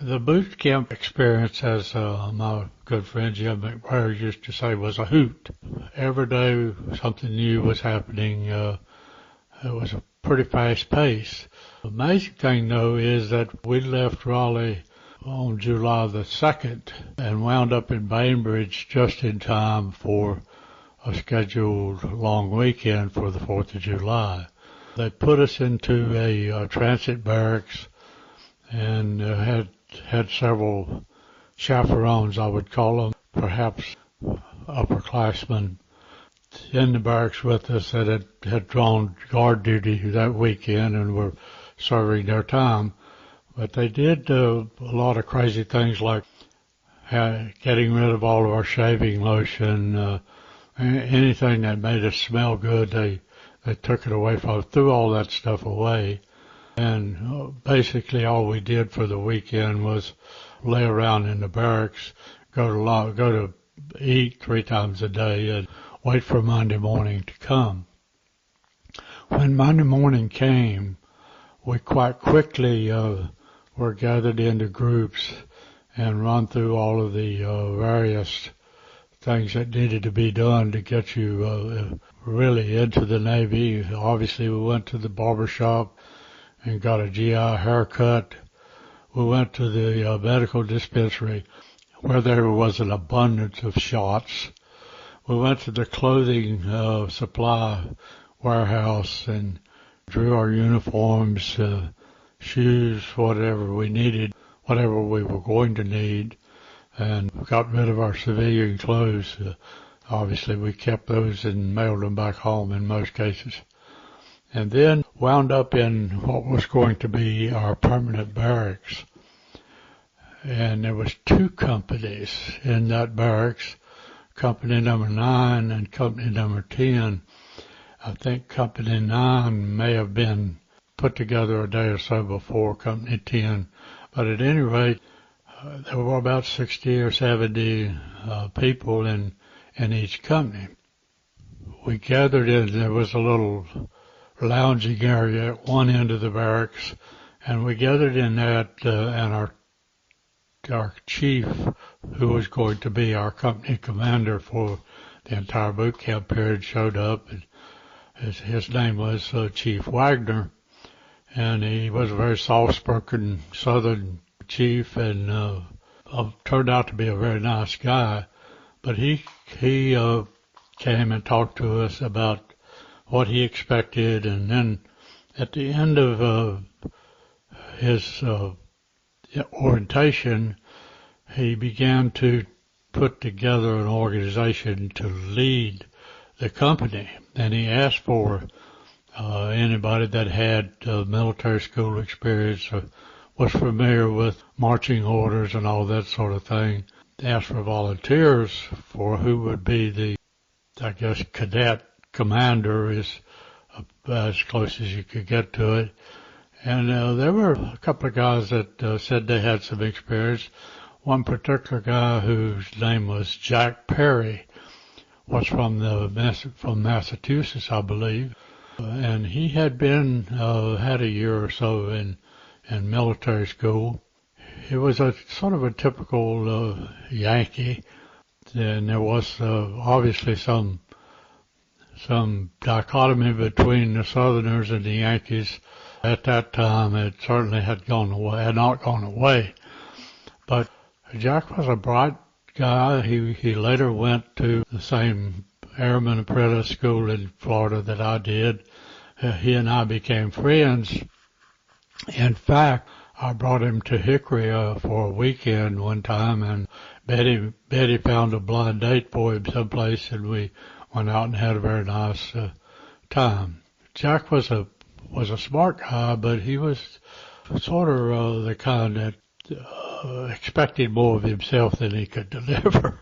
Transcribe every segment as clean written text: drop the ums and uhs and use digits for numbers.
The boot camp experience, as my good friend Jim McBrayer used to say, was a hoot. Every day something new was happening. It was a pretty fast pace. The amazing thing, though, is that we left Raleigh on July the 2nd and wound up in Bainbridge just in time for a scheduled long weekend for the 4th of July. They put us into a transit barracks and had several chaperones, I would call them, perhaps upperclassmen, in the barracks with us that had drawn guard duty that weekend and were serving their time. But they did a lot of crazy things like getting rid of all of our shaving lotion, anything that made us smell good, they took it away from us, threw all that stuff away. And basically all we did for the weekend was lay around in the barracks, go to eat 3 times a day, and wait for Monday morning to come. When Monday morning came, we quite quickly were gathered into groups and run through all of the various things that needed to be done to get you really into the Navy. Obviously, we went to the barber shop and got a GI haircut. We went to the medical dispensary where there was an abundance of shots. We went to the clothing supply warehouse and drew our uniforms, shoes, whatever we needed, whatever we were going to need, and got rid of our civilian clothes. Obviously, we kept those and mailed them back home in most cases. And then wound up in what was going to be our permanent barracks. And there was 2 companies in that barracks, company number 9 and company number 10. I think company 9 may have been put together a day or so before company 10. But at any rate, there were about 60 or 70 people in each company. We gathered in, there was a little lounging area at one end of the barracks, and we gathered in that, and our chief, who was going to be our company commander for the entire boot camp period, showed up, and his name was Chief Wagner, and he was a very soft-spoken Southern chief, and turned out to be a very nice guy. But he came and talked to us about what he expected, and then at the end of his orientation, he began to put together an organization to lead the company, and he asked for anybody that had military school experience or was familiar with marching orders and all that sort of thing. He asked for volunteers for who would be the, I guess, cadet commander is as close as you could get to it. And there were a couple of guys that said they had some experience. One particular guy whose name was Jack Perry was from Massachusetts, I believe. And he had been, had a year or so in military school. He was a sort of a typical Yankee, and there was obviously some dichotomy between the Southerners and the Yankees at that time. It certainly had not gone away. But Jack was a bright guy. He later went to the same Airman Apprentice School in Florida that I did. He and I became friends. In fact, I brought him to Hickory for a weekend one time, and Betty found a blind date for him someplace, and we went out and had a very nice time. Jack was a smart guy, but he was sort of the kind that expected more of himself than he could deliver.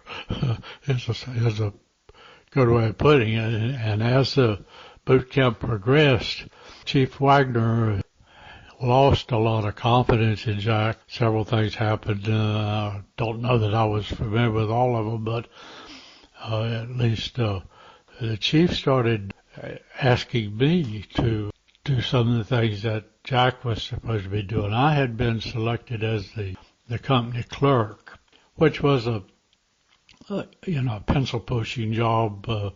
is a good way of putting it. And as the boot camp progressed, Chief Wagner lost a lot of confidence in Jack. Several things happened. I don't know that I was familiar with all of them, but at least the chief started asking me to do some of the things that Jack was supposed to be doing. I had been selected as the the company clerk, which was a pencil pushing job, a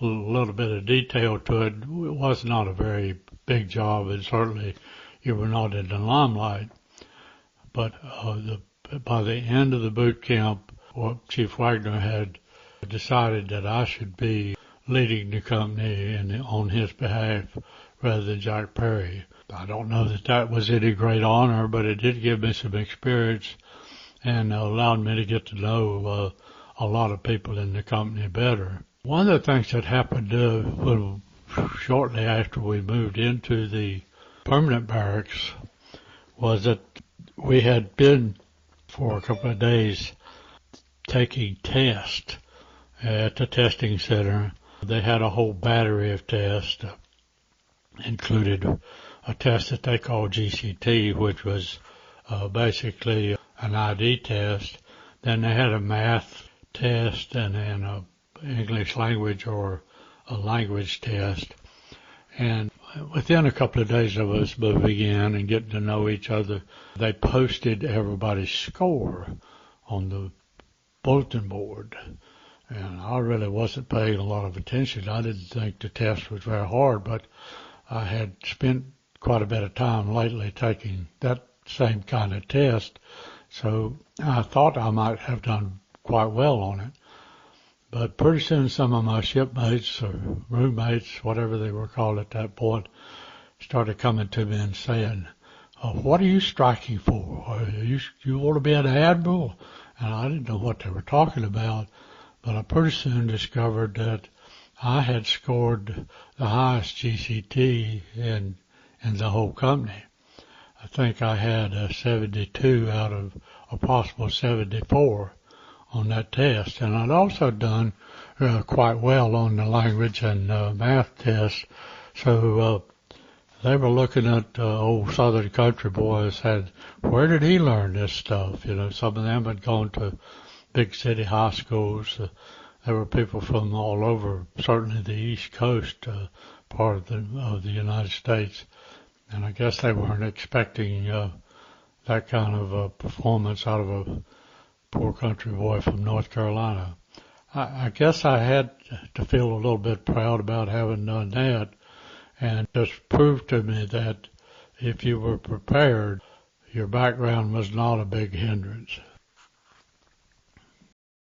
little bit of detail to it. It was not a very big job, and certainly you were not in the limelight. But by the end of the boot camp, Chief Wagner had decided that I should be leading the company on his behalf rather than Jack Perry. I don't know that was any great honor, but it did give me some experience and allowed me to get to know a lot of people in the company better. One of the things that happened shortly after we moved into the permanent barracks was that we had been for a couple of days taking tests at the testing center. They had a whole battery of tests, included a test that they called GCT, which was basically an ID test. Then they had a math test and then a English language or a language test. And within a couple of days of us moving in and getting to know each other, they posted everybody's score on the bulletin board. And I really wasn't paying a lot of attention. I didn't think the test was very hard, but I had spent quite a bit of time lately taking that same kind of test, so I thought I might have done quite well on it. But pretty soon some of my shipmates or roommates, whatever they were called at that point, started coming to me and saying, "What are you striking for? You want to be an admiral?" And I didn't know what they were talking about, but I pretty soon discovered that I had scored the highest GCT in the whole company. I think I had a 72 out of a possible 74 on that test. And I'd also done quite well on the language and math test. So they were looking at old Southern country boys, said, where did he learn this stuff? Some of them had gone to big city high schools. There were people from all over, certainly the East Coast part of the United States. And I guess they weren't expecting that kind of performance out of a poor country boy from North Carolina. I guess I had to feel a little bit proud about having done that, and just proved to me that if you were prepared, your background was not a big hindrance.